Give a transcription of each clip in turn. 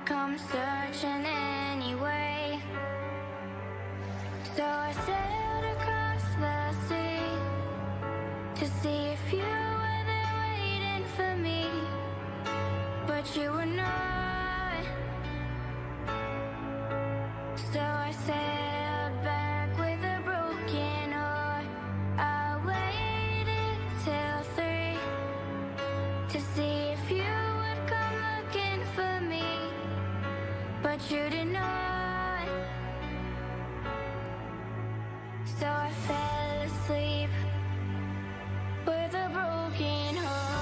come searching anyway. So I sailed across the sea to see if you were there waiting for me, but you were not. So I sailed back with a broken heart. I waited till 3 to see if you would come looking for me, but you did not. So I fell asleep with a broken heart.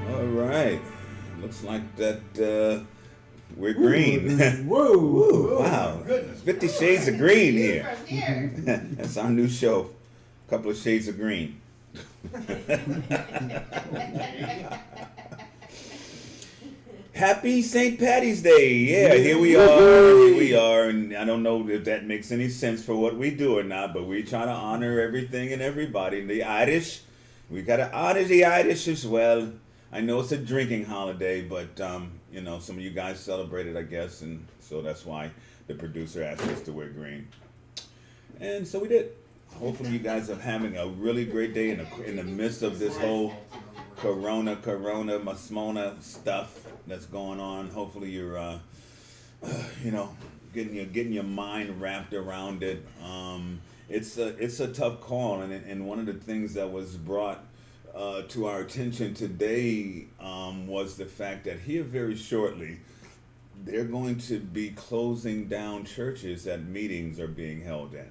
All right. Looks like that we're green. Whoa! Woo, wow. Goodness. 50 Shades of Green here. From here. That's our new show. A couple of shades of green. Happy St. Patty's Day. Yeah, here we are. Here we are. And I don't know if that makes any sense for what we do or not, but we try to honor everything and everybody. The Irish, we got to honor the Irish as well. I know it's a drinking holiday, but you know, some of you guys celebrate it, I guess, and so that's why the producer asked us to wear green. And so we did. Hopefully you guys are having a really great day in the midst of this whole corona, masmona stuff that's going on. Hopefully you're, you know, getting your mind wrapped around it. It's a tough call, and one of the things that was brought to our attention today was the fact that here very shortly they're going to be closing down churches that meetings are being held in.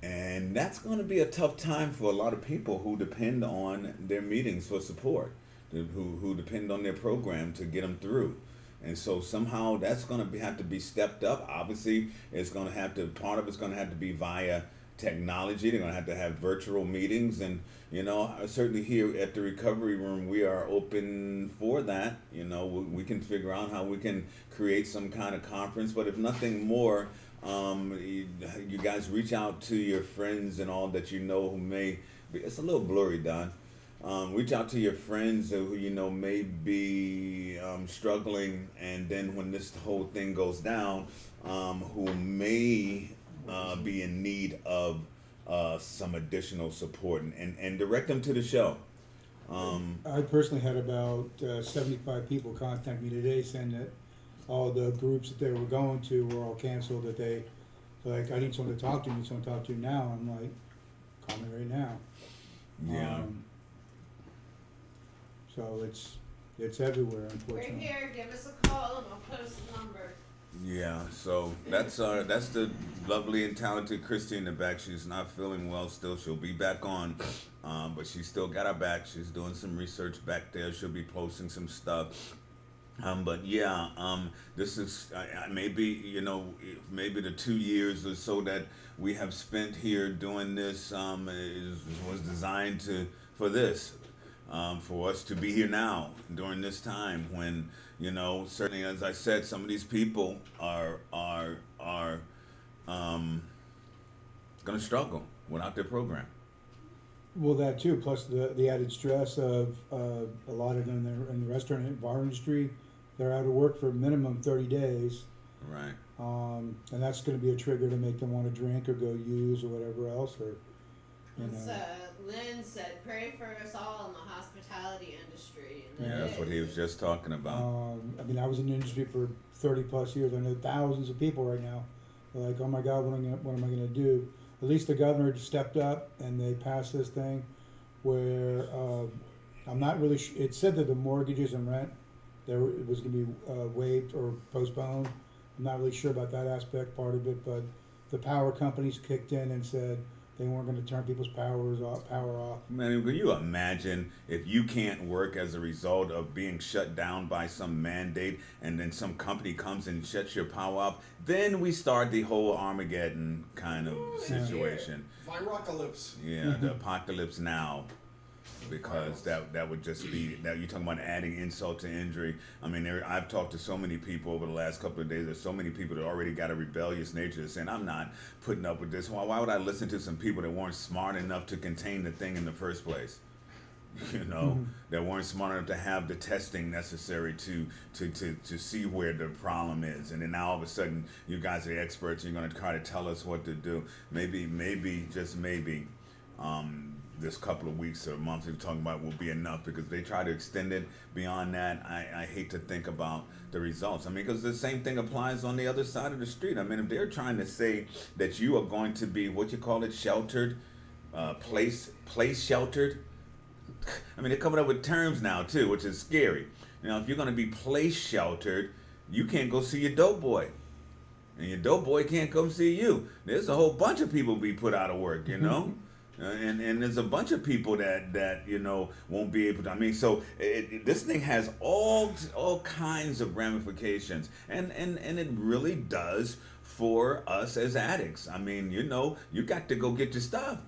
And that's going to be a tough time for a lot of people who depend on their meetings for support, who depend on their program to get them through. And so somehow that's going to have to be stepped up. Obviously, it's going to have to, part of it's going to have to be via technology. They're going to have virtual meetings. And, you know, certainly here at the Recovery Room, we are open for that. You know, we can figure out how we can create some kind of conference. But if nothing more, you guys reach out to your friends and all that you know who may be, it's a little blurry, Don. Reach out to your friends who you know may be struggling, and then when this whole thing goes down, who may be in need of some additional support, and direct them to the show. I personally had about 75 people contact me today saying that all the groups that they were going to were all canceled, that they, like, I need someone to talk to, I need someone to talk to now. I'm like, call me right now. Yeah. So it's everywhere, Right unfortunately. here, give us a call and I'll post the number. Yeah, so that's the lovely and talented Christy in the back. She's not feeling well still. She'll be back on, but she's still got her back. She's doing some research back there. She'll be posting some stuff. But yeah, this is maybe, you know, maybe the 2 years or so that we have spent here doing this was designed for this. For us to be here now during this time when, you know, certainly as I said, some of these people are going to struggle without their program. Well, that too, plus the added stress of a lot of them in the restaurant and bar industry, they're out of work for minimum 30 days. Right. And that's going to be a trigger to make them want to drink or go use or whatever else, or, you know. Lynn said, pray for us all in the hospitality industry. And Yeah, that's what he was just talking about. I mean, I was in the industry for 30 plus years. I know thousands of people right now. They're like, oh my God, what am I going to do? At least the governor stepped up and they passed this thing where I'm not really it said that the mortgages and rent, it was going to be waived or postponed. I'm not really sure about that part of it, but the power companies kicked in and said they weren't going to turn people's power off. Man, can you imagine if you can't work as a result of being shut down by some mandate, and then some company comes and shuts your power off? Then we start the whole Armageddon kind of situation. Virocalypse. Yeah, the apocalypse now. because that would just be that you're talking about adding insult to injury. I mean, I've talked to so many people over the last couple of days. There's so many people that already got a rebellious nature saying, I'm not putting up with this. Why would I listen to some people that weren't smart enough to contain the thing in the first place? You know, that weren't smart enough to have the testing necessary to see where the problem is. And then now all of a sudden you guys are experts and you're going to try to tell us what to do. Maybe, just maybe, this couple of weeks or months we're talking about will be enough, because they try to extend it beyond that. I hate to think about the results. I mean, because the same thing applies on the other side of the street. I mean, if they're trying to say that you are going to be, what you call it, sheltered, place sheltered. I mean, they're coming up with terms now too, which is scary. You know, if you're going to be place sheltered, you can't go see your dope boy, and your dope boy can't come see you. There's a whole bunch of people be put out of work, you know. And there's a bunch of people that you know won't be able to. I mean, so this thing has all kinds of ramifications, and it really does for us as addicts. I mean, you know, you got to go get your stuff.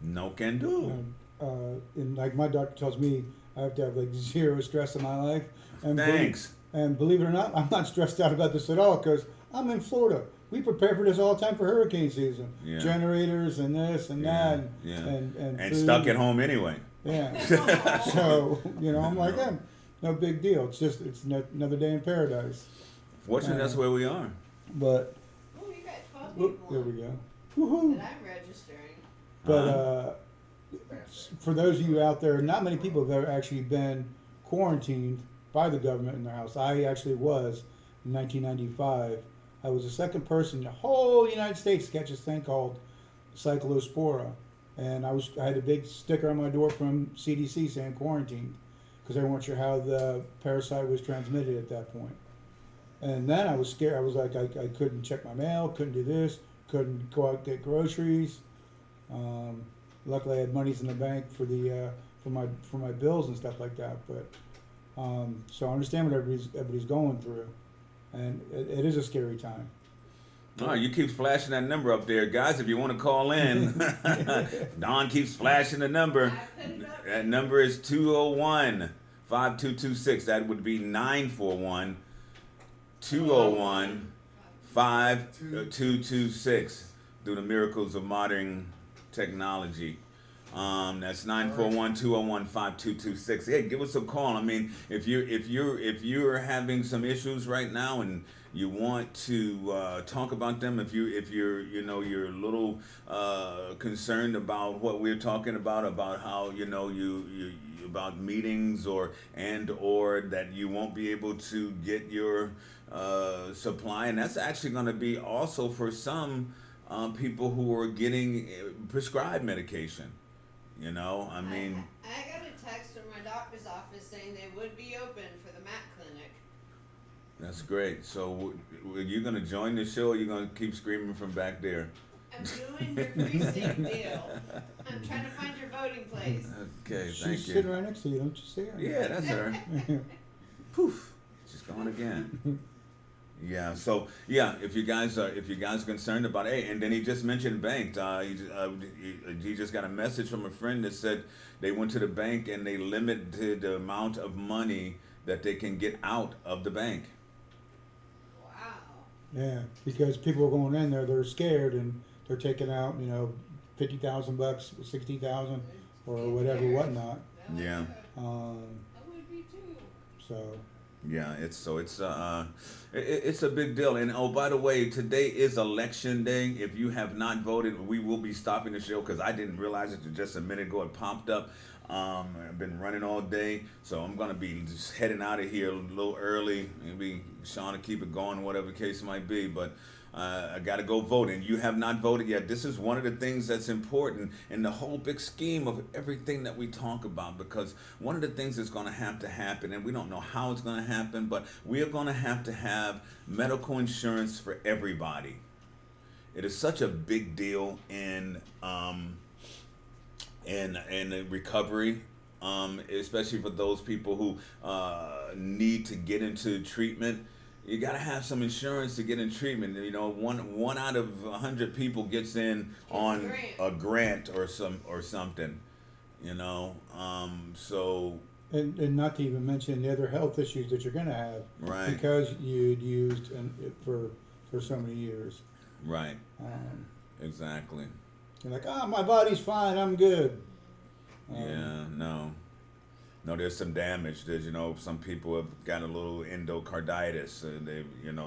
No can do. And like my doctor tells me, I have to have like zero stress in my life. And Thanks. Believe it or not, I'm not stressed out about this at all, because I'm in Florida. We prepare for this all the time for hurricane season. Yeah. Generators and this and that, and And food. stuck at home anyway. Yeah. So you know, I'm like, no big deal. It's just another day in paradise. Fortunately, that's where we are. But Oh, you got 12 people there we on go. Woohoo! that I'm registering. But for those of you out there, not many people have ever actually been quarantined by the government in their house. I actually was in 1995. I was the second person in the whole United States to catch this thing called cyclospora, and I had a big sticker on my door from CDC saying quarantined, because they weren't sure how the parasite was transmitted at that point. And then I was scared. I was like, I couldn't check my mail, couldn't do this, couldn't go out and get groceries. Luckily, I had monies in the bank for the for my bills and stuff like that. But so I understand what everybody's going through, and it is a scary time. Oh, you keep flashing that number up there, guys. If you want to call in, Don keeps flashing the number. I put it up. That number is 201-5226. That would be 941-201-5226. Through the miracles of modern technology. That's 941-201-5226. Hey, give us a call. I mean, if you're having some issues right now and you want to talk about them, if you're a little concerned about what we're talking about how you about meetings or that you won't be able to get your supply, and that's actually going to be also for some people who are getting prescribed medication. You know, I mean, I got a text from my doctor's office saying they would be open for the MAC clinic. that's great. So, are you going to join the show, or are you going to keep screaming from back there? I'm doing your precinct deal. I'm trying to find your voting place. Okay, thank She's you. sitting right next to you, don't you see her? Yeah, that's her. Poof, she's gone again. Yeah. So yeah, if you guys are concerned about and then he just mentioned bank. He just got a message from a friend that said they went to the bank and they limited the amount of money that they can get out of the bank. Wow. Yeah, because people are going in there, they're scared, and they're taking out, $50,000, $60,000, or whatever, whatnot. Yeah. I would be too. So Yeah, it's a big deal. And oh, by the way, today is election day. If you have not voted, we will be stopping the show because I didn't realize it just a minute ago. It popped up. I've been running all day, so I'm gonna be just heading out of here a little early. Maybe Sean to keep it going, whatever the case might be. But I got to go vote, and you have not voted yet. This is one of the things that's important in the whole big scheme of everything that we talk about, because one of the things that's going to happen, and we don't know how it's going to happen, but we are going to have medical insurance for everybody. It is such a big deal in recovery, especially for those people who need to get into treatment. You gotta have some insurance to get in treatment. One out of 100 people gets in on a grant or something, You know, so And not to even mention the other health issues that you're going to have right, because you'd used it for so many years. right, Um, exactly. you're like, oh, my body's fine, I'm good. Yeah, no, there's some damage. There's, some people have got a little endocarditis.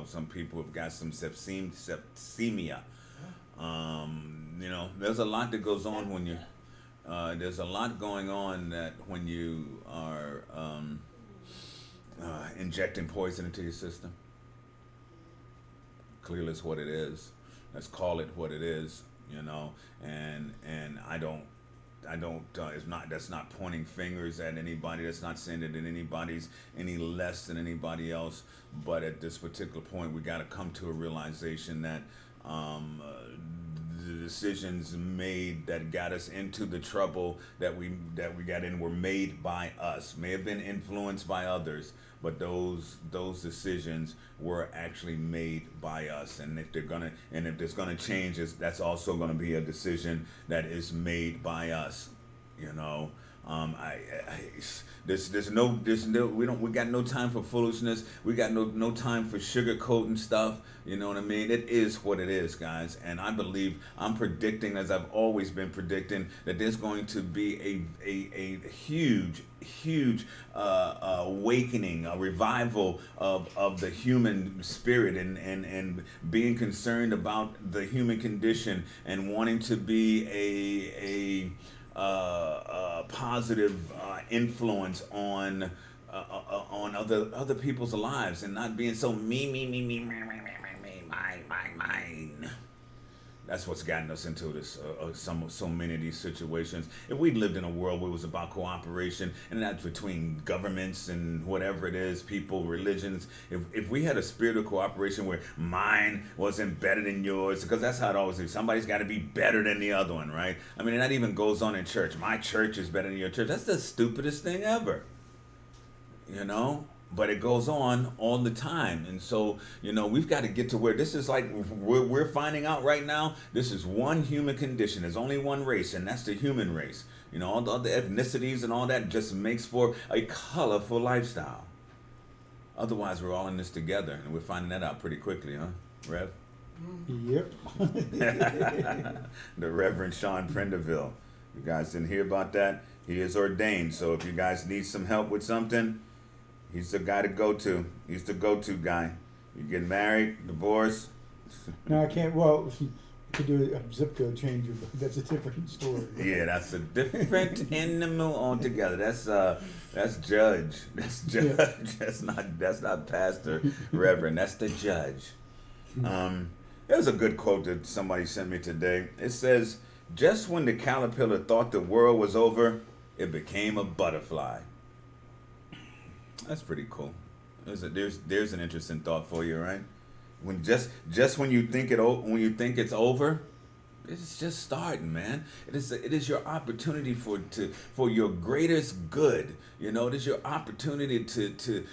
Some people have got some sepsemia. There's a lot that goes on when you. There's a lot going on that when you are injecting poison into your system. Clearly, it's what it is. Let's call it what it is. And I don't. That's not pointing fingers at anybody. That's not saying that anybody's any less than anybody else. But at this particular point, we got to come to a realization that the decisions made that got us into the trouble that we got in were made by us. May have been influenced by others, but those decisions were actually made by us. And if there's gonna change, that's also gonna be a decision that is made by us. We got no time for foolishness. We got no time for sugarcoating stuff. You know what I mean? It is what it is, guys. And I believe I'm predicting, as I've always been predicting, that there's going to be a huge awakening, a revival of the human spirit, and being concerned about the human condition and wanting to be a positive influence on other people's lives, and not being so me, mine. That's what's gotten us into this so many of these situations. If we lived in a world where it was about cooperation, and that's between governments and whatever it is, people, religions, if we had a spirit of cooperation where mine wasn't better than yours, because that's how it always is. Somebody's got to be better than the other one, right? I mean, and that even goes on in church. My church is better than your church. That's the stupidest thing ever. But it goes on all the time. And so, we've got to get to where this is like we're finding out right now. This is one human condition. There's only one race, and that's the human race. All the other ethnicities and all that just makes for a colorful lifestyle. Otherwise, we're all in this together, and we're finding that out pretty quickly, huh, Rev? Yep. The Reverend Sean Prendeville. You guys didn't hear about that? He is ordained. So if you guys need some help with something, he's the guy to go to. He's the go-to guy. You get married, divorced. No, I can't. Well, you could do a zip code changer, but that's a different story. Yeah, that's a different animal altogether. That's judge. That's judge. Yeah. That's not pastor, reverend. That's the judge. There's a good quote that somebody sent me today. It says, "Just when the caterpillar thought the world was over, it became a butterfly." That's pretty cool. There's an interesting thought for you, right? When just when you think it's over, it's just starting, man. It is your opportunity for your greatest good. It is your opportunity to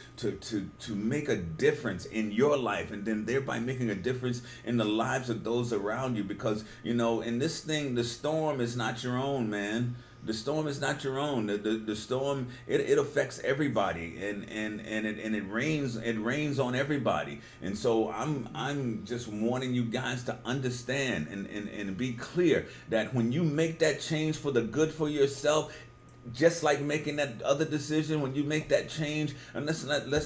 make a difference in your life, and then thereby making a difference in the lives of those around you. Because in this thing, the storm is not your own, man. The storm is not your own. The storm, it affects everybody, and it rains on everybody. And so I'm just wanting you guys to understand and be clear that when you make that change for the good for yourself, just like making that other decision, when you make that change, and let's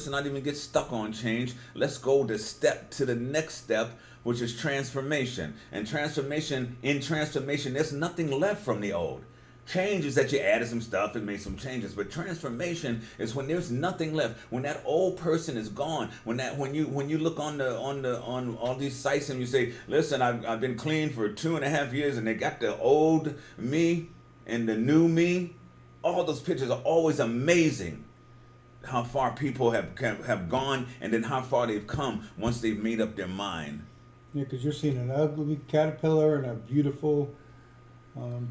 not even get stuck on change. Let's go to the next step, which is transformation. And in transformation, there's nothing left from the old. Change is that you added some stuff and made some changes, but transformation is when there's nothing left, when that old person is gone, when you look on all these sites and you say, listen, I've been clean for 2.5 years, and they got the old me and the new me. All those pictures are always amazing. How far people have gone, and then how far they've come once they've made up their mind. Yeah, because you're seeing an ugly caterpillar and a beautiful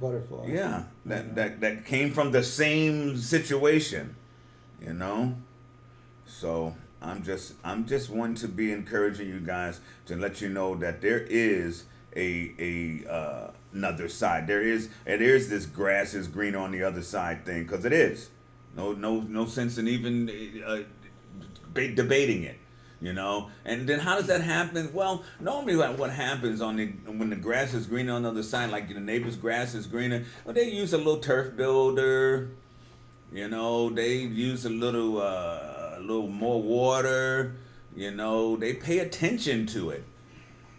butterfly. Yeah, that came from the same situation, So I'm just one to be encouraging you guys to let you know that there is another side. There's this grass is green on the other side thing, because it is. No sense in even debating it. You know, and then how does that happen? Well, normally what happens when the grass is green on the other side, like the neighbor's grass is greener, well, they use a little turf builder. You know, they use a little more water. You know, they pay attention to it.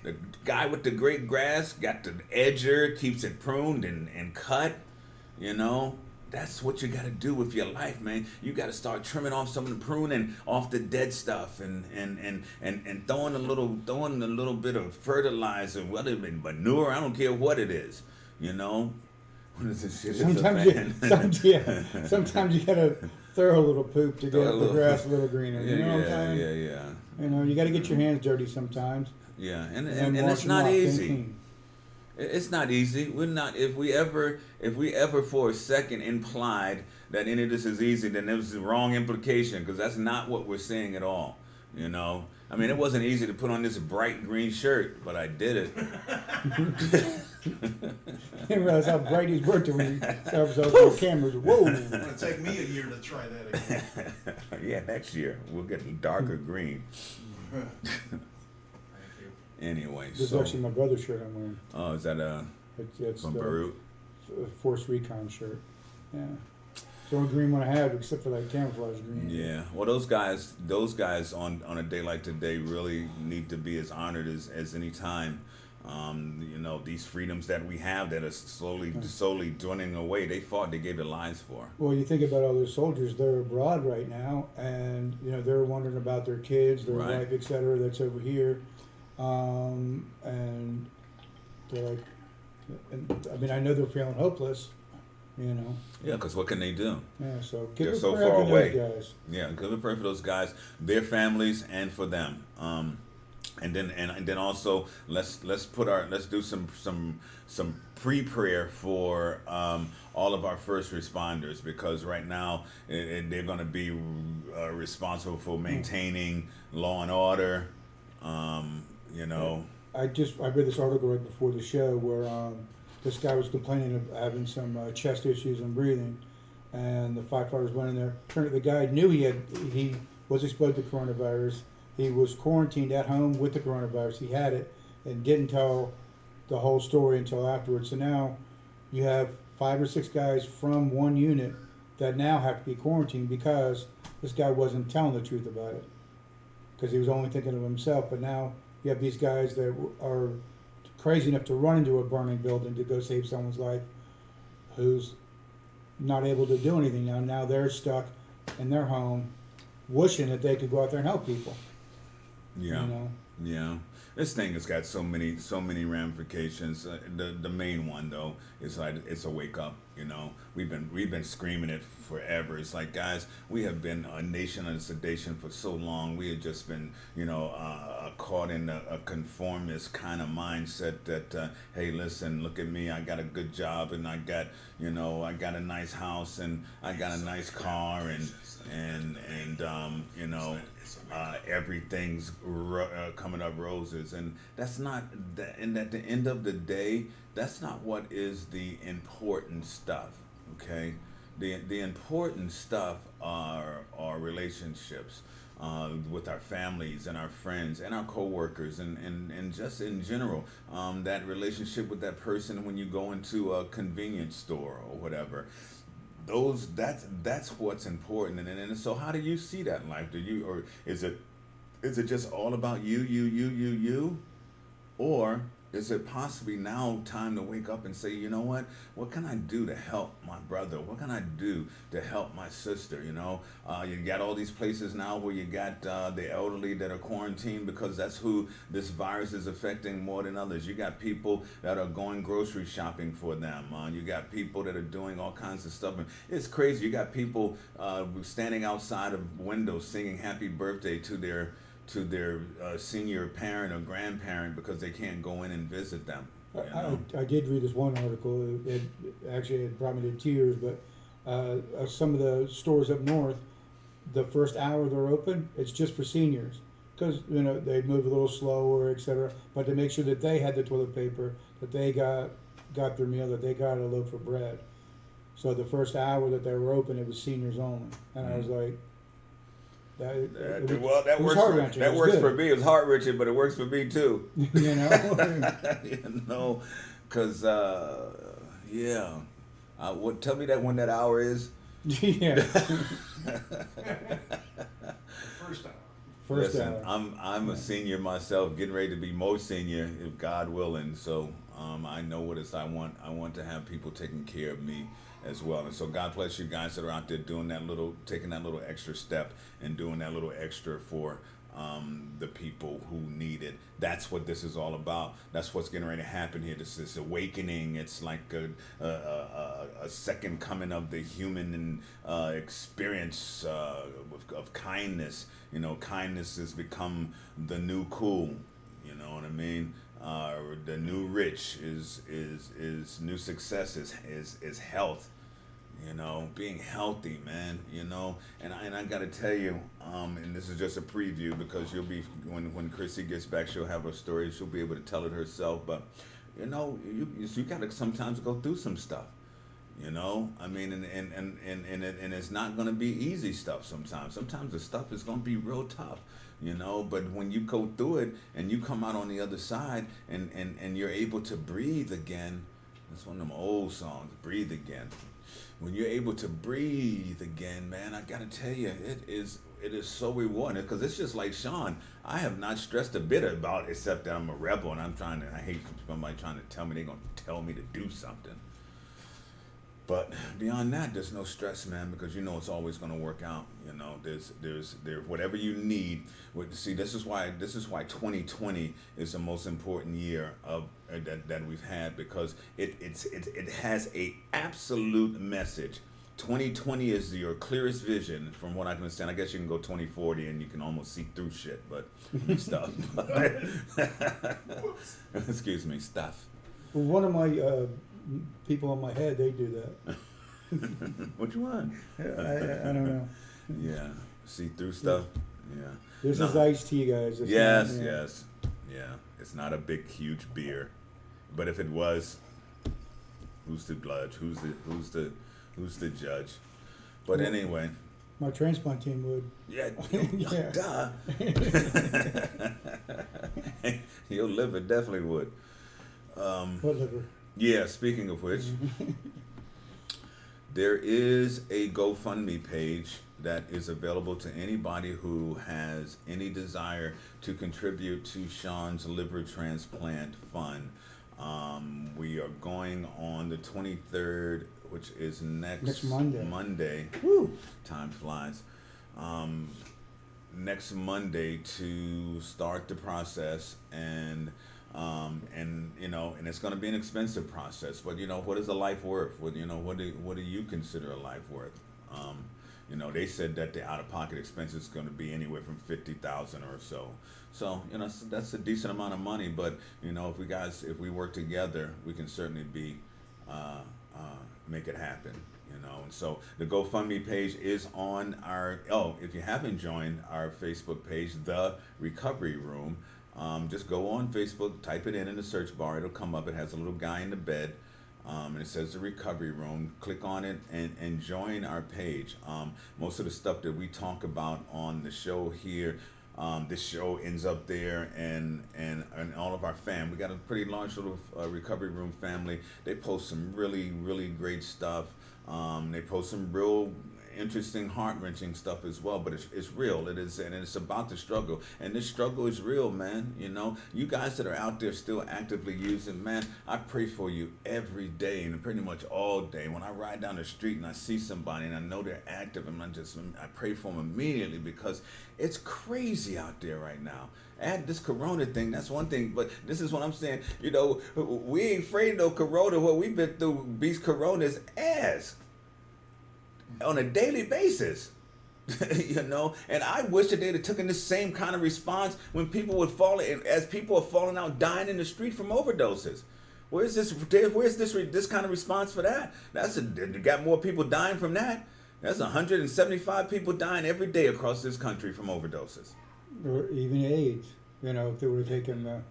The guy with the great grass got the edger, keeps it pruned and cut. You know. That's what you got to do with your life, man. You got to start trimming off some of the pruning off the dead stuff and throwing a little bit of fertilizer, whether it be manure, I don't care what it is, you know. What is this shit? Sometimes you got to throw a little poop to get the grass a little greener. You know what I'm saying? Yeah. You know, you got to get your hands dirty sometimes. Yeah, and it's not easy. It's not easy. We're not. If we ever for a second implied that any of this is easy, then it was the wrong implication, because that's not what we're saying at all. You know, I mean, it wasn't easy to put on this bright green shirt, but I did it. I didn't realize how bright these were till we saw ourselves on the cameras. Whoa! It's going to take me a year to try that again. Yeah, next year we'll get darker green. Anyway, this is actually my brother's shirt I'm wearing. Oh, is that it's from the Beirut? Force Recon shirt. Yeah. It's the only green one I have, except for that camouflage green. Yeah. Well, those guys on a day like today really need to be as honored as any time. You know, these freedoms that we have that are slowly dwindling away. They fought. They gave their lives for. Well, you think about all those soldiers. They're abroad right now, and you know they're wondering about their kids, their wife, etc. That's over here. And they're like, I mean, I know they're feeling hopeless, you know. Yeah, because what can they do? Yeah, so they're so far away. Those guys. Yeah, give a prayer for those guys, their families, and for them. And then also let's do some pre-prayer for all of our first responders, because right now they're going to be responsible for maintaining law and order. You know, I read this article right before the show where this guy was complaining of having some chest issues and breathing, and the firefighters went in there. Turned out the guy knew he was exposed to coronavirus. He was quarantined at home with the coronavirus. He had it and didn't tell the whole story until afterwards. So now you have 5 or 6 guys from one unit that now have to be quarantined because this guy wasn't telling the truth about it, because he was only thinking of himself. But now you have these guys that are crazy enough to run into a burning building to go save someone's life, who's not able to do anything now. Now they're stuck in their home, wishing that they could go out there and help people. Yeah. You know? Yeah. This thing has got so many ramifications. The main one though is like it's a wake up. You know, we've been screaming it forever. It's like, guys, we have been a nation under sedation for so long. We have just been, you know, caught in a conformist kind of mindset that, hey, listen, look at me. I got a good job, and I got a nice house, and I got a nice car, and you know, everything's coming up roses, and that's not. And at the end of the day, that's not what is the important stuff. Okay, the important stuff are relationships with our families and our friends and our coworkers and just in general, that relationship with that person when you go into a convenience store or whatever. That's what's important. And so how do you see that in life? Or is it just all about you, or is it possibly now time to wake up and say, you know what can I do to help my brother? What can I do to help my sister? You know, you got all these places now where you got the elderly that are quarantined because that's who this virus is affecting more than others. You got people that are going grocery shopping for them. You got people that are doing all kinds of stuff. It's crazy. You got people standing outside of windows singing happy birthday to their senior parent or grandparent because they can't go in and visit them. You know? I did read this one article. It brought me to tears, but some of the stores up north, the first hour they're open, it's just for seniors. because they move a little slower, etc. But to make sure that they had the toilet paper, that they got their meal, that they got a loaf of bread. So the first hour that they were open, it was seniors only, and I was like, well, that it was works. heart-wrenching. That It was works good. for me. It's heart wrenching, but it works for me too. you know. You know, because yeah. Tell me that when that hour is. Yeah. First hour. First Listen, hour. I'm a senior myself, getting ready to be more senior if God willing. So I know what it's I want to have people taking care of me as well. And so God bless you guys that are out there doing taking that little extra step and doing that little extra for the people who need it. That's what this is all about. That's what's getting ready to happen here. This awakening. It's like a second coming of the human experience of kindness. Kindness has become the new cool. You know what I mean? The new rich is new success is health. Being healthy, man. And I got to tell you, and this is just a preview because you'll be when Chrissy gets back, she'll have her story. She'll be able to tell it herself. But you got to sometimes go through some stuff. I mean, and it's not going to be easy stuff sometimes. Sometimes the stuff is going to be real tough. But when you go through it and you come out on the other side and you're able to breathe again, that's one of them old songs, Breathe Again. When you're able to breathe again, man, I gotta tell you, it is so rewarding because it's just like Sean. I have not stressed a bit about it, except that I'm a rebel and I hate somebody trying to tell me they're gonna tell me to do something. But beyond that, there's no stress, man, because it's always going to work out. There's whatever you need. See, this is why 2020 is the most important year of that we've had because it has a absolute message. 2020 is your clearest vision, from what I can understand. I guess you can go 2040 and you can almost see through shit, but stuff. Excuse me, stuff. Well, one of my people on my head, they do that. Which one? I don't know. Yeah, see through stuff. Yeah. This No. is iced tea, guys. It's Yes, not, yes, yeah. It's not a big, huge beer, but if it was, who's the judge? Who's the judge? But Well- anyway, My transplant team would. yeah, Yeah. duh. Your liver definitely would. What liver? Yeah, speaking of which, there is a GoFundMe page that is available to anybody who has any desire to contribute to Sean's liver transplant fund. We are going on the 23rd, which is next Monday. Woo! Time flies. Next Monday to start the process and it's going to be an expensive process, but what is a life worth? What do you consider a life worth? They said that the out-of-pocket expense is going to be anywhere from $50,000 or so. So that's a decent amount of money. But if we work together, we can certainly make it happen. And so the GoFundMe page is on our. If you haven't joined our Facebook page, The Recovery Room. Just go on Facebook, type it in the search bar. It'll come up. It has a little guy in the bed, and it says The Recovery Room. Click on it and join our page. Most of the stuff that we talk about on the show here, this show ends up there, and all of our fam. We got a pretty large little Recovery Room family. They post some really, really great stuff. They post some real interesting, heart-wrenching stuff as well, but it's real. It is, and it's about the struggle, and this struggle is real, man. You guys that are out there still actively using, man, I pray for you every day and pretty much all day. When I ride down the street and I see somebody and I know they're active, and I pray for them immediately because it's crazy out there right now. Add this corona thing, that's one thing, but this is what I'm saying. We ain't afraid of no corona. What we've been through beats corona's ass on a daily basis. And I wish that they'd have taken the same kind of response when people would fall, as people are falling out dying in the street from overdoses. Where's this kind of response for that? You got more people dying from that. That's 175 people dying every day across this country from overdoses. or even AIDS. You know, if they would have taken the,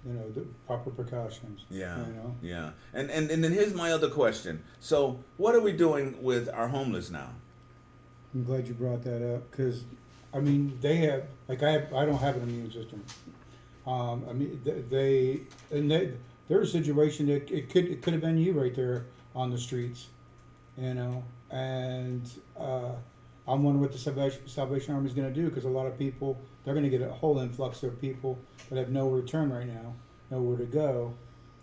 you know, the proper precautions. Yeah, You know. yeah. And then here's my other question. So, what are we doing with our homeless now? I'm glad you brought that up because, I mean, they have like I don't have an immune system. I mean, they're a situation that it could have been you right there on the streets, you know, and I'm wondering what the Salvation Army is going to do because a lot of people they're going to get a whole influx of people that have nowhere to turn right now, nowhere to go,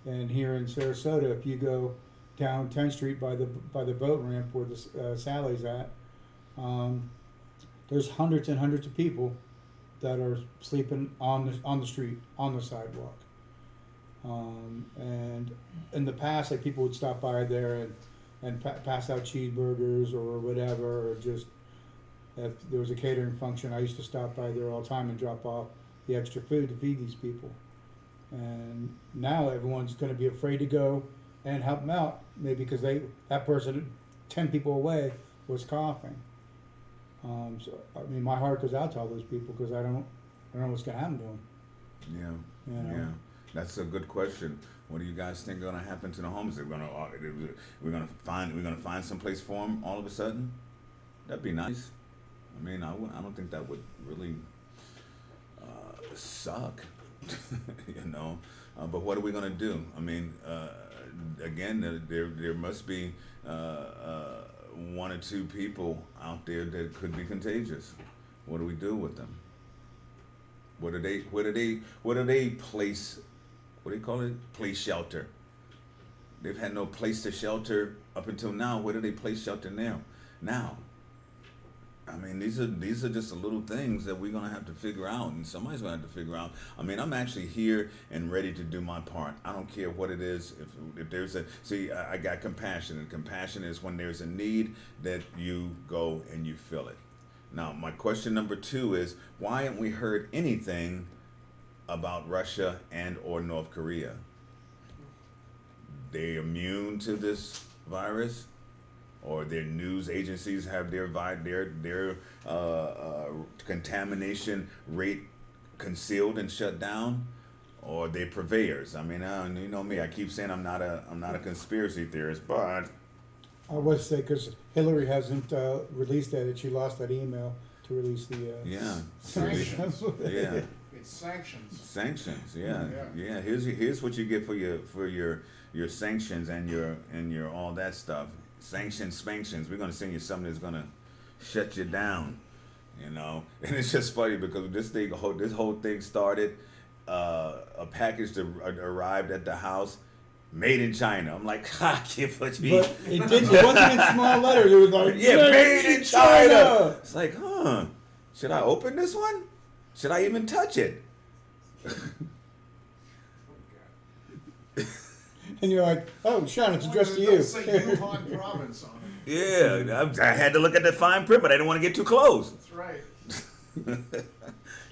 and here in Sarasota, if you go down 10th Street by the boat ramp where the Sally's at. There's hundreds and hundreds of people that are sleeping on the street, on the sidewalk. And in the past, like people would stop by there and pass out cheeseburgers or whatever, or just if there was a catering function, I used to stop by there all the time and drop off the extra food to feed these people. And now everyone's going to be afraid to go and help them out, maybe because that person 10 people away was coughing. So I mean, my heart goes out to all those people because I don't know what's gonna happen to them. Yeah, You know? yeah. That's a good question. What do you guys think going to happen to the homeless? We're gonna find some place for them all of a sudden? That'd be nice. I mean, I don't think that would really suck, you know. But what are we gonna do? I mean, again, there must be one or two people out there that could be contagious. What do we do with them? Where do they place? What do you call it? Place shelter. They've had no place to shelter up until now. Where do they place shelter now? I mean, these are just the little things that we're gonna have to figure out, and somebody's gonna have to figure out. I mean, I'm actually here and ready to do my part. I don't care what it is. If there's I got compassion, and compassion is when there's a need that you go and you fill it. Now, my question number 2 is, why haven't we heard anything about Russia and or North Korea? They immune to this virus? Or their news agencies have their contamination rate concealed and shut down, or they purveyors. I mean, you know me. I keep saying I'm not a conspiracy theorist, but I would say because Hillary hasn't released that, she lost that email to release the Sanctions. yeah. It's sanctions. Sanctions, yeah. Yeah. Here's what you get for your sanctions and your all that stuff. Sanctions. We're gonna send you something that's gonna shut you down, you know. And it's just funny because this whole thing started. A package arrived at the house, made in China. I'm like, I can't put me. But it wasn't in small letters. It was like, made in China. It's like, should I open this one? Should I even touch it? And you're like, oh, Sean, it's addressed to you. It'll say Wuhan province on it. Yeah, I had to look at the fine print, but I didn't want to get too close. That's right.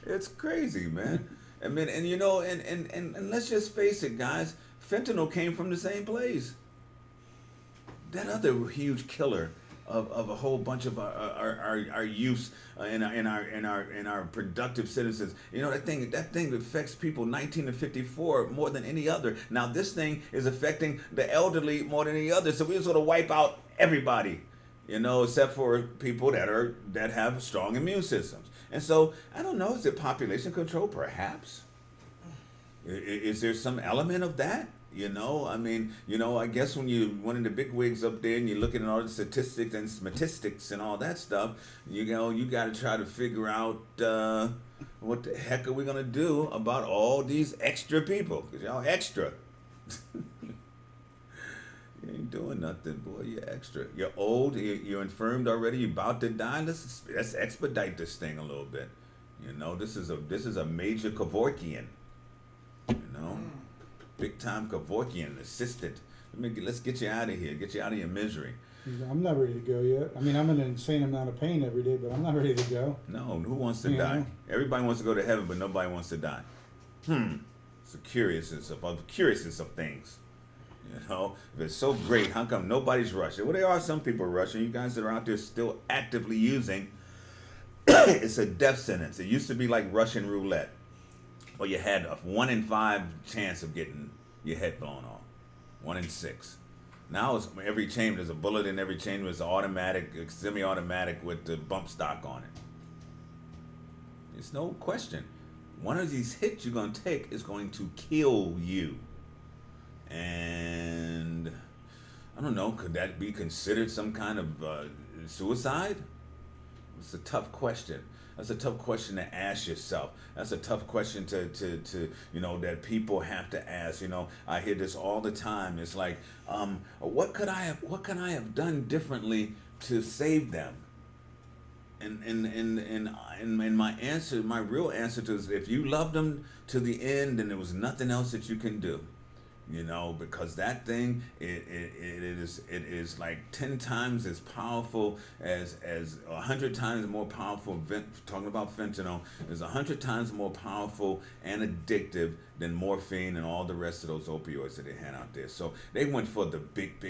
It's crazy, man. I mean, and you know, and let's just face it, guys. Fentanyl came from the same place. That other huge killer of a whole bunch of our youths and our productive citizens. You know, that thing affects people 19 to 54 more than any other. Now this thing is affecting the elderly more than any other. So we just sort of wipe out everybody, you know, except for people that have strong immune systems. And so I don't know. Is it population control? Perhaps. Is there some element of that? You know, I mean, you know, I guess when you one of the big wigs up there and you're looking at all the statistics and all that stuff, you know, you got to try to figure out what the heck are we gonna do about all these extra people? Cause y'all extra. You ain't doing nothing, boy. You're extra. You're old. You're infirmed already. You're about to die. Let's expedite this thing a little bit. You know, this is a major Kevorkian. You know. Big time Kevorkian assistant. Let's get you out of here. Get you out of your misery. I'm not ready to go yet. I mean, I'm in an insane amount of pain every day, but I'm not ready to go. No, who wants to die? know? Everybody wants to go to heaven, but nobody wants to die. It's the curiousness of things. You know, if it's so great, how come nobody's rushing? Well, there are some people rushing. You guys that are out there still actively using it's a death sentence. It used to be like Russian roulette, where you had a 1 in 5 chance of getting your head blown off. 1 in 6. Now it's every chamber. There's a bullet in every chamber. It's automatic, semi-automatic with the bump stock on it. There's no question. One of these hits you're going to take is going to kill you. And I don't know, could that be considered some kind of suicide? It's a tough question. That's a tough question to ask yourself. That's a tough question to that people have to ask. I hear this all the time. It's like, what could I have done differently to save them? And my answer, my real answer to is, if you loved them to the end, then there was nothing else that you can do. Because that thing, it is like 10 times as powerful as 100 times more powerful. Talking about fentanyl, is 100 times more powerful and addictive than morphine and all the rest of those opioids that they had out there. So they went for the big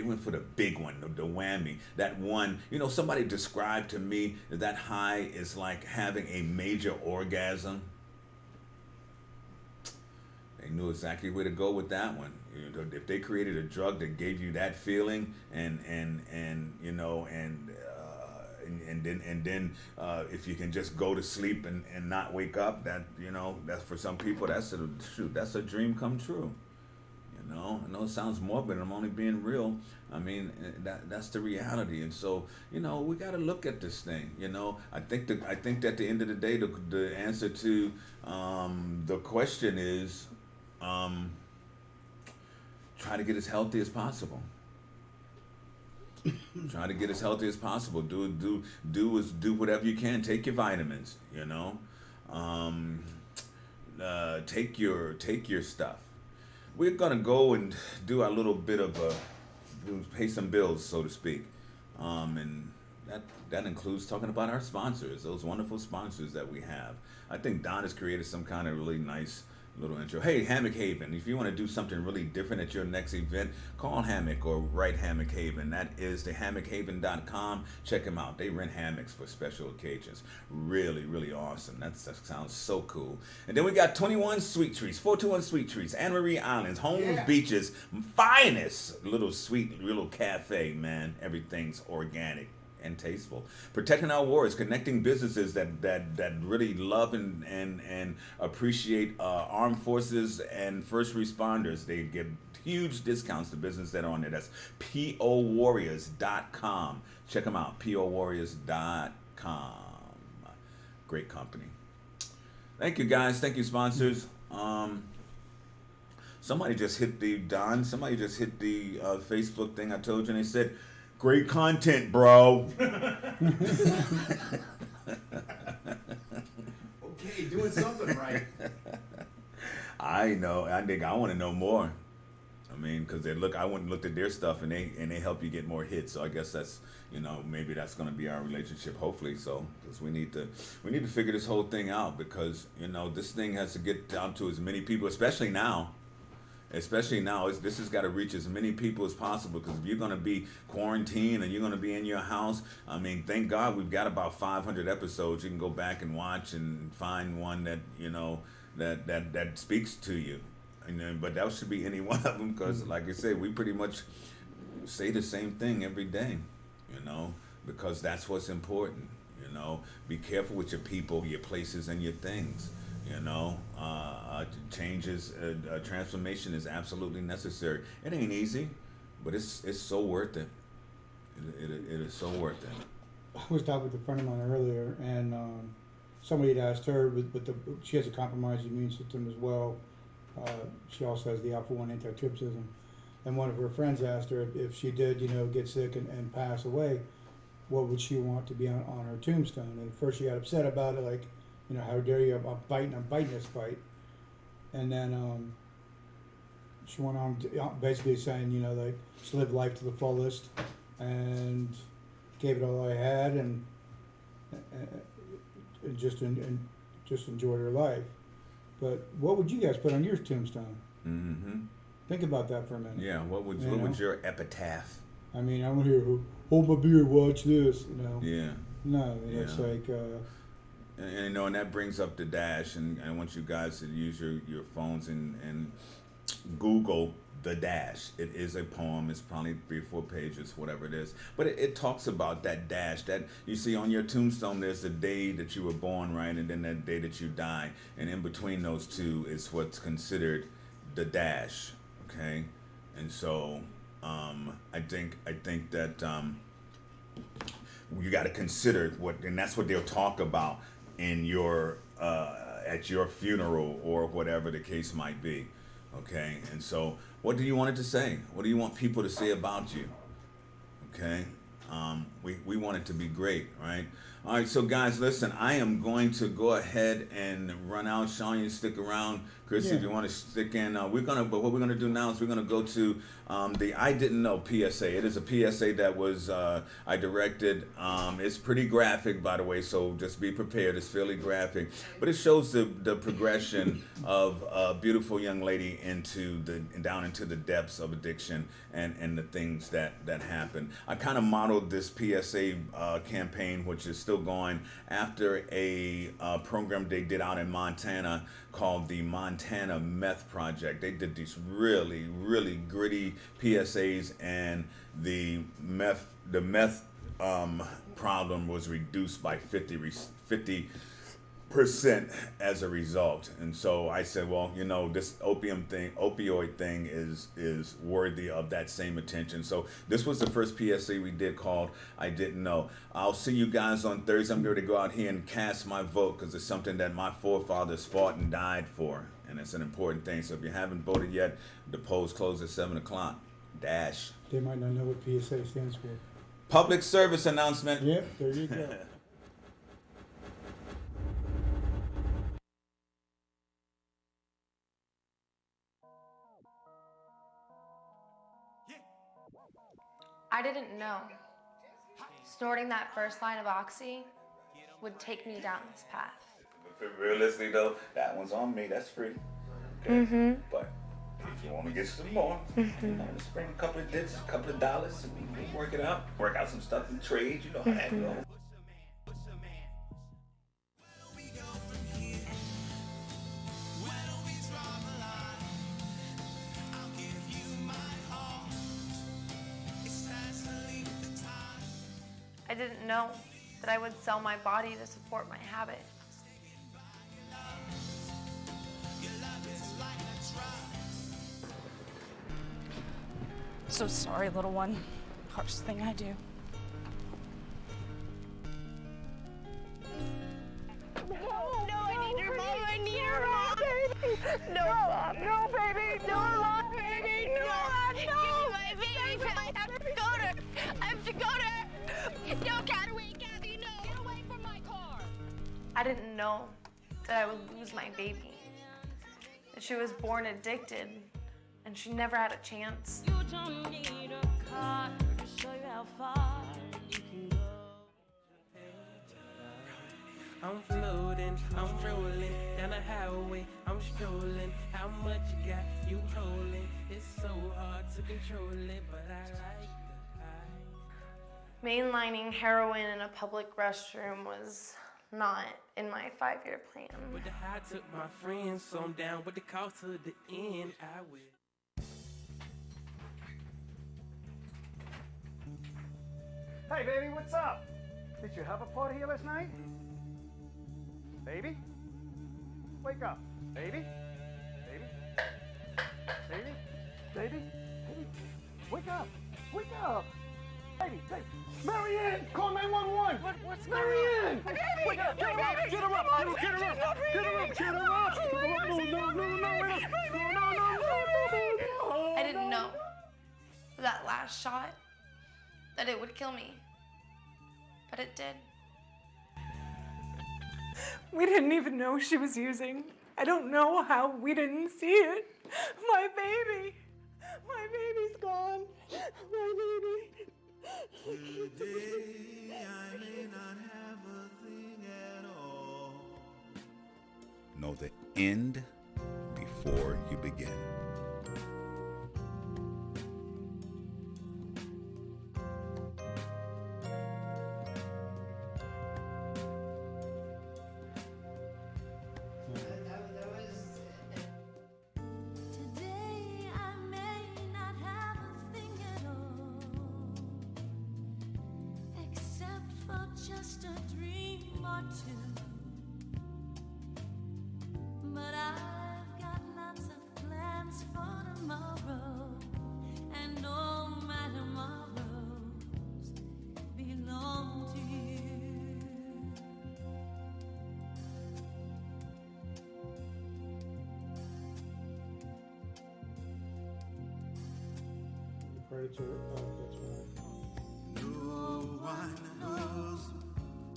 one, the whammy. That one, somebody described to me that high is like having a major orgasm. They knew exactly where to go with that one. If they created a drug that gave you that feeling, and then if you can just go to sleep and not wake up, that's for some people that's a dream come true. I know it sounds morbid. I'm only being real. I mean, that's the reality. And so, we got to look at this thing. I think that at the end of the day, the answer to the question is, try to get as healthy as possible. Try to get as healthy as possible. Do whatever you can. Take your vitamins. Take your stuff. We're gonna go and do our little bit of pay some bills, so to speak, and that includes talking about our sponsors, those wonderful sponsors that we have. I think Don has created some kind of really nice little intro. Hey, Hammock Haven, if you want to do something really different at your next event, call Hammock or write Hammock Haven. That is the hammockhaven.com. Check them out. They rent hammocks for special occasions. Really, really awesome. That sounds so cool. And then we got 21 Sweet Trees, 421 Sweet Trees, Anne Marie Islands, Holmes Beaches, finest little sweet little cafe, man. Everything's organic and tasteful. Protecting our warriors, connecting businesses that really love and appreciate armed forces and first responders. They give huge discounts to businesses that are on there. That's POWarriors.com. Check them out, POWarriors.com. Great company. Thank you, guys. Thank you, sponsors. Somebody just hit the Facebook thing I told you, and they said, great content, bro. Okay, doing something right. I know. I think I want to know more. I mean, because I went and looked at their stuff, and they help you get more hits. So I guess that's maybe that's going to be our relationship. Hopefully, so because we need to figure this whole thing out, because this thing has to get down to as many people, especially now. This has got to reach as many people as possible, because if you're going to be quarantined and you're going to be in your house, I mean, thank God we've got about 500 episodes you can go back and watch and find one that that speaks to you. But that should be any one of them, because like I said, we pretty much say the same thing every day, because that's what's important. Be careful with your people, your places, and your things. Changes, transformation is absolutely necessary. It ain't easy, but it's so worth it. It is so worth it. I was talking with a friend of mine earlier, and somebody had asked her, she has a compromised immune system as well. She also has the alpha-1 antitrypsin. And one of her friends asked her if she did, get sick and pass away, what would she want to be on her tombstone? And at first she got upset about it, like, how dare you, I'm biting this fight. And then she went on basically saying, like, she lived life to the fullest and gave it all I had, and just enjoyed her life. But what would you guys put on your tombstone? Mm-hmm. Think about that for a minute. Yeah, what would your epitaph? I mean, I'm here, hold my beer, watch this, Yeah. No, it's like, And, you know, and that brings up the dash, and I want you guys to use your phones and Google the dash. It is a poem. It's probably 3 or 4 pages, whatever it is. But it talks about that dash that you see on your tombstone. There's the day that you were born, right, and then that day that you die, and in between those two is what's considered the dash. Okay, and so I think that you got to consider what, and that's what they'll talk about in your at your funeral or whatever the case might be. Okay, and so what do you want it to say? What do you want people to say about you? Okay, we want it to be great, right? All right, so guys, listen, I am going to go ahead and run out. Sean, you stick around. Chris, if you want to stick in, but what we're gonna do now is we're gonna go to the I Didn't Know PSA. It is a PSA that was I directed. It's pretty graphic, by the way, so just be prepared. It's fairly graphic, but it shows the progression of a beautiful young lady down into the depths of addiction and the things that happen. I kind of modeled this PSA campaign, which is still going, after a program they did out in Montana called the Montana Meth Project. They did these really, really gritty PSAs, and the meth problem was reduced by 50% as a result. And so I said, well, you know, this opioid thing is worthy of that same attention. So this was the first PSA we did called I Didn't Know. I'll see you guys on Thursday. I'm going to go out here and cast my vote because it's something that my forefathers fought and died for. And it's an important thing. So if you haven't voted yet, the polls close at 7 o'clock. Dash. They might not know what PSA stands for. Public service announcement. Yep, there you go. I didn't know snorting that first line of oxy would take me down this path. Realistically though, that one's on me. That's free. Okay? But if you want to get some more, you know, just bring a couple of digits, a couple of dollars, and we work it out. Work out some stuff in trade. You know how that goes. I didn't know that I would sell my body to support my habit. So sorry, little one. Hardest thing I do. No, I need her, Mom. I need her, Mom. Baby. No, Mom. No, baby. No, Mom. Baby. No, no. My baby. I have to go to her. I have to go to her. No, Kathy, no. Get away from my car. I didn't know that I would lose my baby. That she was born addicted and she never had a chance. You don't need a car to show you how far you can go. I'm floating, I'm rolling down the highway, I'm strolling. How much you got, you holding? It's so hard to control it, but I like the high. Mainlining heroin in a public restroom was not in my 5-year plan. With the high took my friends, so I'm down with the call to the end. I will. Hey, baby, what's up? Did you have a party here last night? Baby? Wake up. Baby? Baby? Baby? Baby? Baby? Wake up. Wake up. Baby, baby. Marianne! Call 911! What's Marianne! Baby! Wake up! Get her up! Get her up! Get her up! Get her up! Get her up! Get her up! No, no, no, no, I didn't know that last shot that it would kill me. But it did. We didn't even know she was using. I don't know how we didn't see it. My baby. My baby's gone. My baby. Today I may not have a thing at all. Know the end before you begin. Predator. That's right. No one knows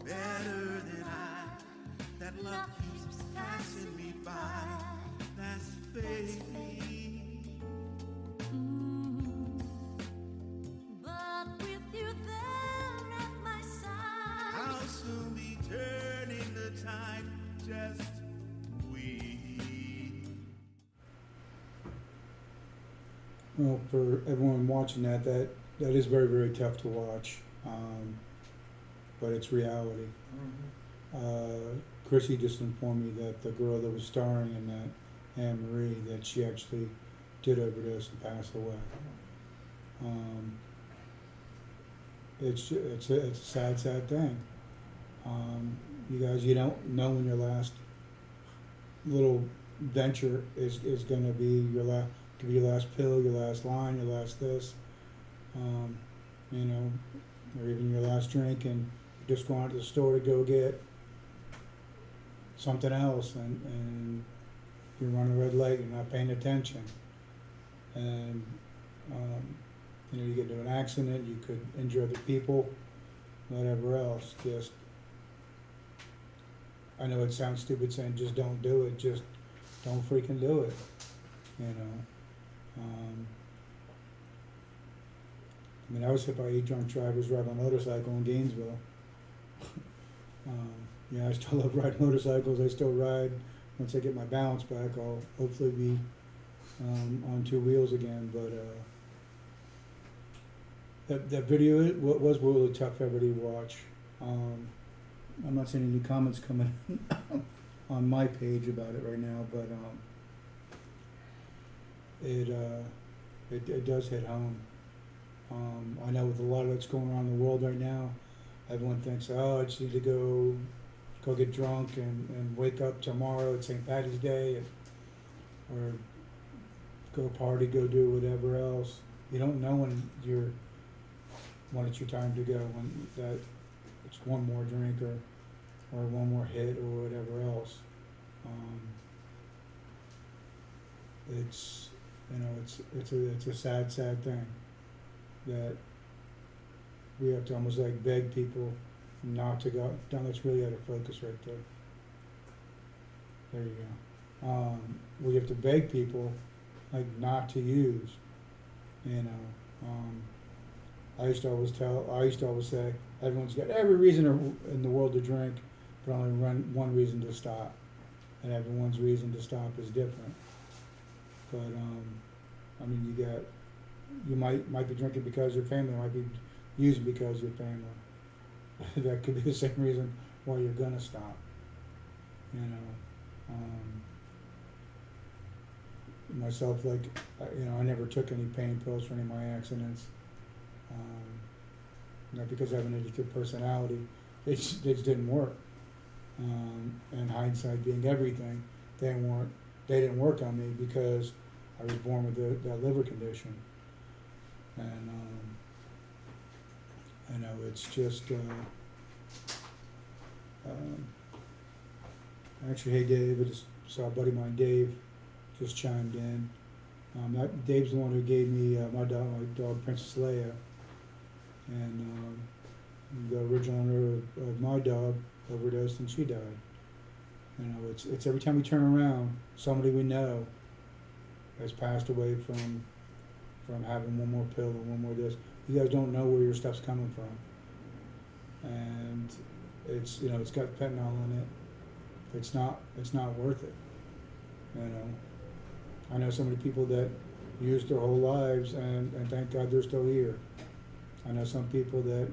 better than I that love keeps passing me by. That's fate. But with you there at my side, I'll soon be turning the tide. Just we. Well, for everyone watching that is very, very tough to watch, but it's reality. Chrissy just informed me that the girl that was starring in that, Anne Marie, that she actually did overdose and passed away. It's a sad, sad thing. You guys, you don't know when your last little venture is going to be your last. Could be your last pill, your last line, your last this, you know, or even your last drink, and just go out to the store to go get something else, and you run a red light, you're not paying attention, and you know, you get into an accident, you could injure other people, whatever else. Just, I know it sounds stupid saying just don't do it, just don't freaking do it, you know. I mean, I was hit by 8 drunk drivers riding a motorcycle in Gainesville. Yeah, I still love riding motorcycles. I still ride. Once I get my balance back, I'll hopefully be on 2 wheels again. But that video was really tough for everybody to watch. I'm not seeing any comments coming on my page about it right now, but it does hit home. I know with a lot of what's going on in the world right now, everyone thinks, oh, I just need to go get drunk and wake up tomorrow at St. Patty's Day, or go party, go do whatever else. You don't know when it's your time to go, when that it's one more drink or one more hit or whatever else. It's, you know, it's a sad, sad thing that we have to almost like beg people not to go. That's really out of focus right there. There you go. We have to beg people like not to use, you know. I used to always say, everyone's got every reason in the world to drink, but only one reason to stop. And everyone's reason to stop is different. But, I mean, you might be drinking because your family, might be using because your family. That could be the same reason why you're gonna stop, you know. Myself, like, you know, I never took any pain pills for any of my accidents. Not because I have an addictive personality, they just didn't work. And hindsight being everything, they didn't work on me because I was born with that liver condition. And you know, it's just actually, hey Dave, I just saw a buddy of mine, Dave, just chimed in. Dave's the one who gave me my dog Princess Leia, and the original owner of my dog overdosed and she died. You know, it's every time we turn around, somebody we know has passed away from having one more pill or one more this. You guys don't know where your stuff's coming from, and it's, you know, it's got fentanyl in it. It's not worth it. You know, I know so many people that used their whole lives, and thank God they're still here. I know some people that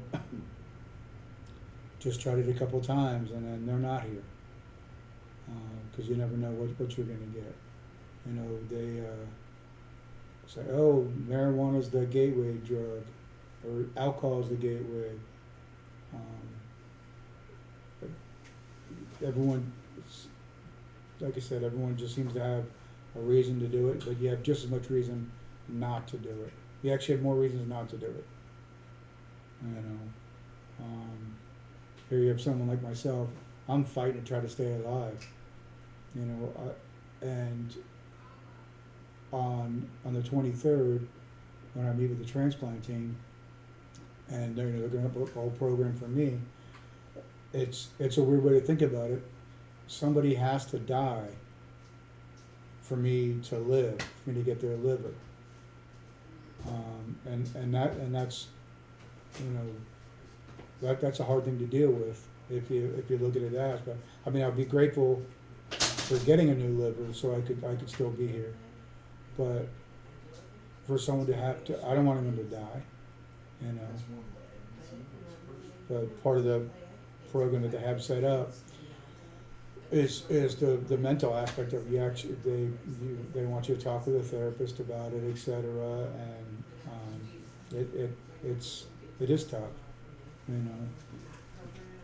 just tried it a couple times and then they're not here, because you never know what you're going to get. You know, they say, oh, marijuana's the gateway drug, or alcohol's the gateway. But everyone, like I said, everyone just seems to have a reason to do it, but you have just as much reason not to do it. You actually have more reasons not to do it. You know, here you have someone like myself. I'm fighting to try to stay alive. You know, and on the 23rd, when I meet with the transplant team, and they're going to put a whole program for me. It's a weird way to think about it. Somebody has to die for me to live, for me to get their liver. And that's, you know, that's a hard thing to deal with if you look at it as. But I mean, I'd be grateful for getting a new liver so I could still be here. But for someone to have to, I don't want anyone to die, you know. But part of the program that they have set up is the mental aspect of you actually they want you to talk with a therapist about it, etc. And it is tough, you know.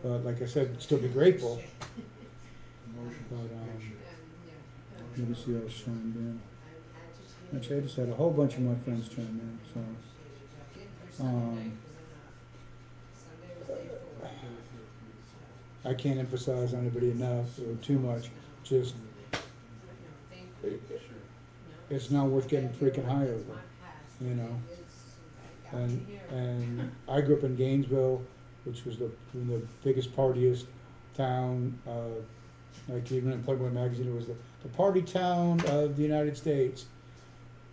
But like I said, still be grateful. But let me see who else chimed in. Actually, I just had a whole bunch of my friends chime in. So I can't emphasize on anybody enough or too much. Just it's not worth getting freaking high over, you know. And I grew up in Gainesville, which was the biggest partiest town. Like even in Playboy magazine, it was the party town of the United States.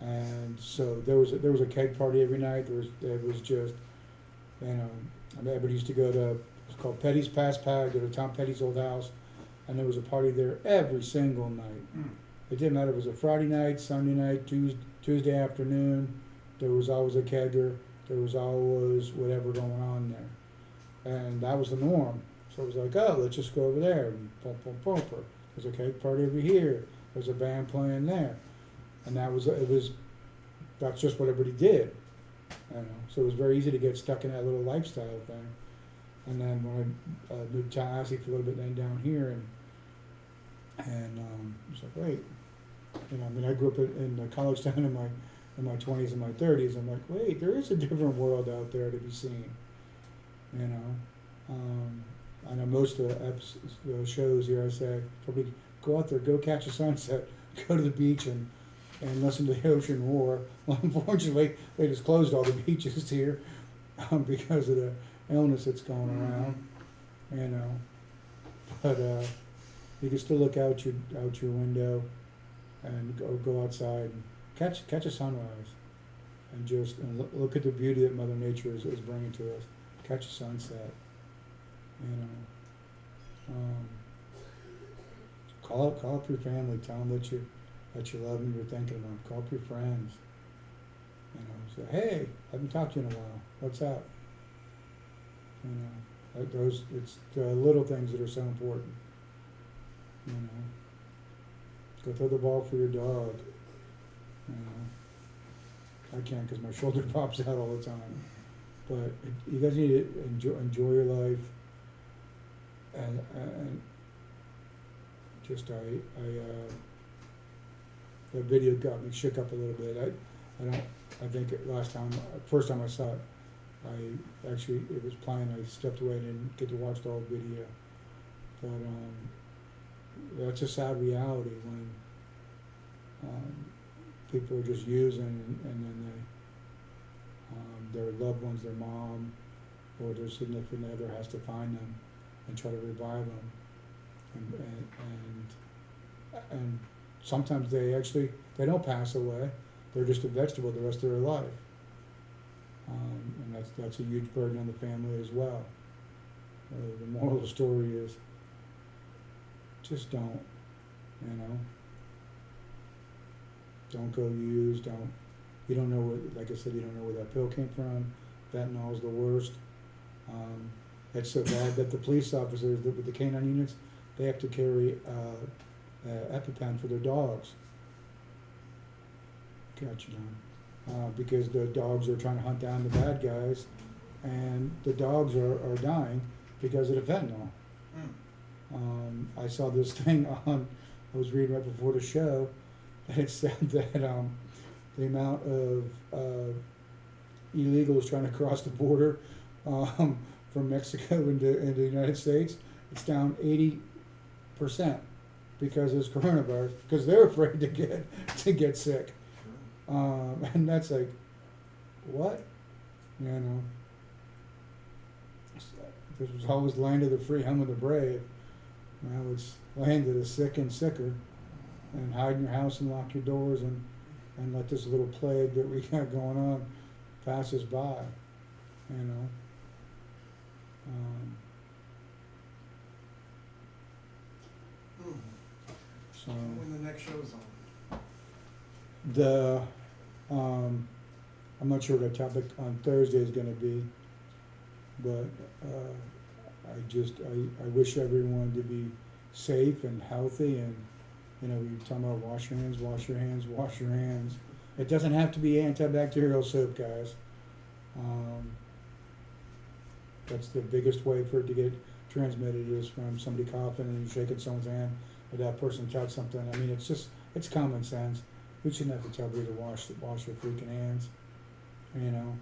And so there was a keg party every night. It was just, you know, I mean, everybody used to go to, it was called Petty's Pass Pad, go to Tom Petty's old house, and there was a party there every single night. It didn't matter if it was a Friday night, Sunday night, Tuesday afternoon. There was always a kegger. There was always whatever going on there, and that was the norm. So it was like, oh, let's just go over there and there's a keg party over here. There's a band playing there. And that's just what everybody did, you know. So it was very easy to get stuck in that little lifestyle thing. And then when I moved to Tallahassee for a little bit, then down here, and it's like, wait, you know, I mean, I grew up in a college town in my 20s and my 30s. I'm like, wait, there is a different world out there to be seen, you know. I know most of the shows here, I say, probably go out there, go catch a sunset, go to the beach and listen to the ocean roar. Well, unfortunately, they just closed all the beaches here because of the illness that's going around, you know. But you can still look out your window and go outside and catch a sunrise and just look at the beauty that Mother Nature is bringing to us. Catch a sunset, you know. Call up your family. Tell them that you love them, you're thinking of them. Call up your friends. You know, say, hey, I haven't talked to you in a while. What's up? You know, it's the little things that are so important. You know, go throw the ball for your dog. You know, I can't because my shoulder pops out all the time. But you guys need to enjoy your life. And just the video got me shook up a little bit. I think first time I saw it, it was playing. I stepped away and didn't get to watch the whole video. But that's a sad reality when people are just using and then their loved ones, their mom or their significant other has to find them and try to revive them. And sometimes they don't pass away. They're just a vegetable the rest of their life. And that's a huge burden on the family as well. The moral of the story is just don't, you know. Don't go use, you don't know like I said, you don't know where that pill came from. Fentanyl is the worst. It's so bad that the police officers with the canine units, they have to carry EpiPen for their dogs. Gotcha, Don. Because the dogs are trying to hunt down the bad guys, and the dogs are dying because of the fentanyl. I saw this thing I was reading right before the show, and it said that the amount of illegals trying to cross the border from Mexico into the United States, it's down 80% because of this coronavirus, because they're afraid to get sick. And that's like, what? You know, this was always land of the free, home of the brave. Now it's land of the sick and sicker. And hide in your house and lock your doors and let this little plague that we got going on pass us by. You know. So When the next show's on. the I'm not sure what the topic on Thursday is going to be, but I wish everyone to be safe and healthy, and you know, we talking about wash your hands, wash your hands, wash your hands. It doesn't have to be antibacterial soap, guys. That's the biggest way for it to get transmitted is from somebody coughing and you shaking someone's hand, or that person touched something. I mean, it's common sense. We shouldn't have to tell people to wash their freaking hands. You know,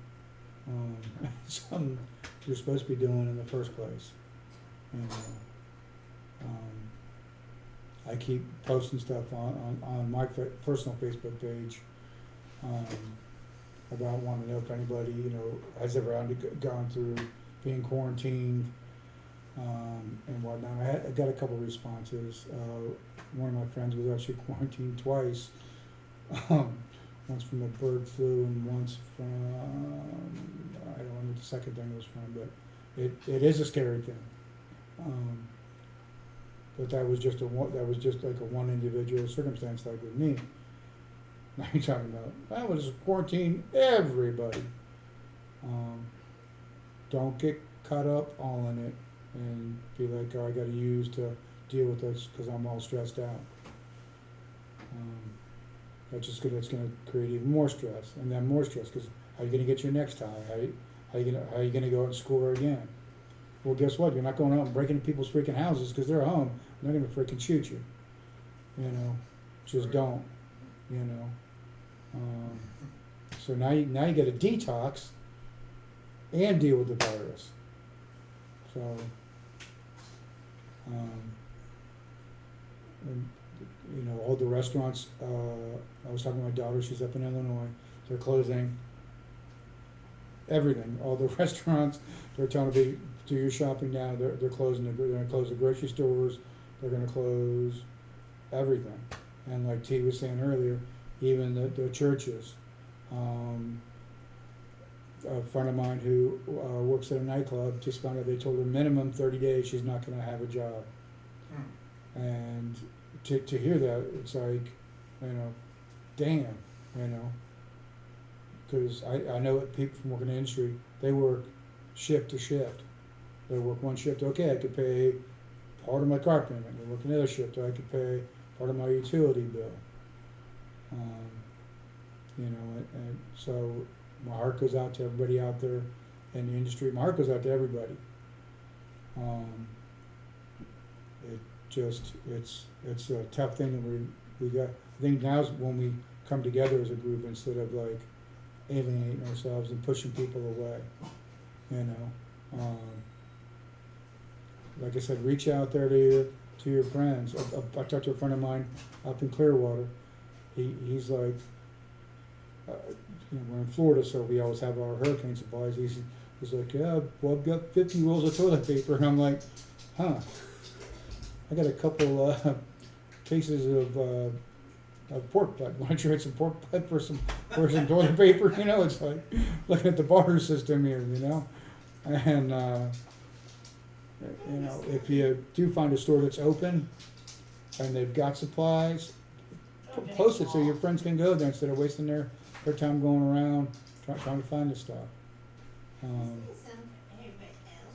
something you're supposed to be doing in the first place. You know, I keep posting stuff on my personal Facebook page about wanting to know if anybody, you know, has ever gone through being quarantined and whatnot. I got a couple of responses. One of my friends was actually quarantined twice. Once from the bird flu and once from, I don't know what the second thing was from, but it is a scary thing. But that was just like a one individual circumstance, like with me. Now you're talking about, that was quarantine everybody. Don't get caught up all in it and be like, oh, I got to use to deal with this because I'm all stressed out. That's going to create even more stress, and then more stress because how are you going to get your next tie? How are you going to go out and score again? Well, guess what? You're not going out and breaking into people's freaking houses because they're home. They're going to freaking shoot you. You know, just don't. You know. So now you got to detox and deal with the virus. So, and, you know, all the restaurants. I was talking to my daughter. She's up in Illinois. They're closing everything. All the restaurants. They're telling me do your shopping now. They're closing. They're going to close the grocery stores. They're going to close everything. And like T was saying earlier, even the churches. A friend of mine who works at a nightclub just found out they told her minimum 30 days she's not going to have a job. And to hear that, it's like, you know, damn, you know, because I know people from working in the industry, they work shift to shift. They work one shift, okay, I could pay part of my car payment. They work another shift, I could pay part of my utility bill. You know, and so my heart goes out to everybody out there in the industry. My heart goes out to everybody. It's a tough thing that we got. I think now's when we come together as a group instead of like alienating ourselves and pushing people away. You know, like I said, reach out there to your friends. I talked to a friend of mine up in Clearwater. He's like, you know, we're in Florida, so we always have our hurricane supplies. He's like, yeah, well, I've got 50 rolls of toilet paper, and I'm like, huh. I got a couple cases of pork butt. Why don't you get some pork butt for some toilet paper? You know, it's like looking at the barter system here, you know. And you know, if you do find a store that's open and they've got supplies, post it so your friends can go there instead of wasting their time going around trying to find the stuff.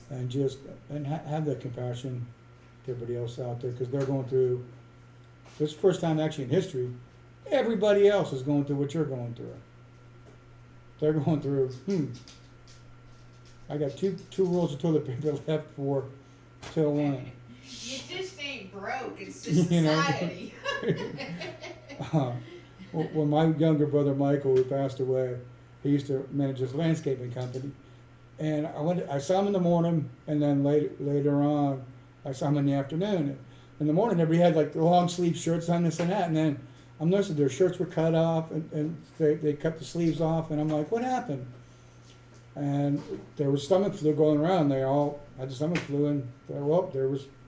And just have that compassion to everybody else out there, because they're going through this is the first time actually in history everybody else is going through what you're going through. They're going through I got two rolls of toilet paper left for till when. You just ain't broke, it's just society. When my younger brother Michael, who passed away, he used to manage his landscaping company, and I saw him in the morning, and then later on I saw him in the afternoon. In the morning, everybody had like the long sleeve shirts on, this and that, and then I'm noticing their shirts were cut off, and they cut the sleeves off, and I'm like, what happened? And there was stomach flu going around. They all had the stomach flu, and well,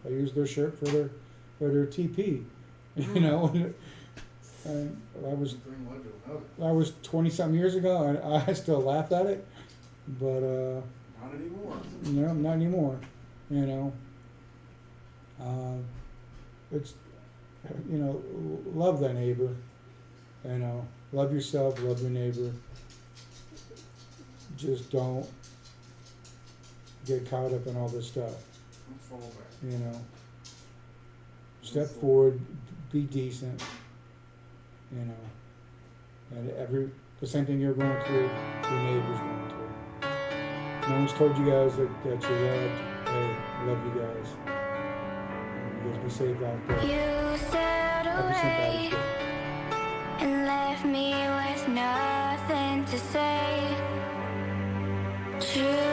I used their shirt for their TP, you know. And that was 20-something years ago, and I still laugh at it, but Not anymore. no, not anymore. You know, it's, you know, love thy neighbor. You know, love yourself, love your neighbor. Just don't get caught up in all this stuff. Don't fall back. You know, step forward, be decent. You know, and the same thing you're going through, your neighbor's going through. No one's told you guys that you're loved. Hey, I love you guys. And you guys be safe out there. You sailed Happy St. away Patrick's Day. and left me with nothing to say. True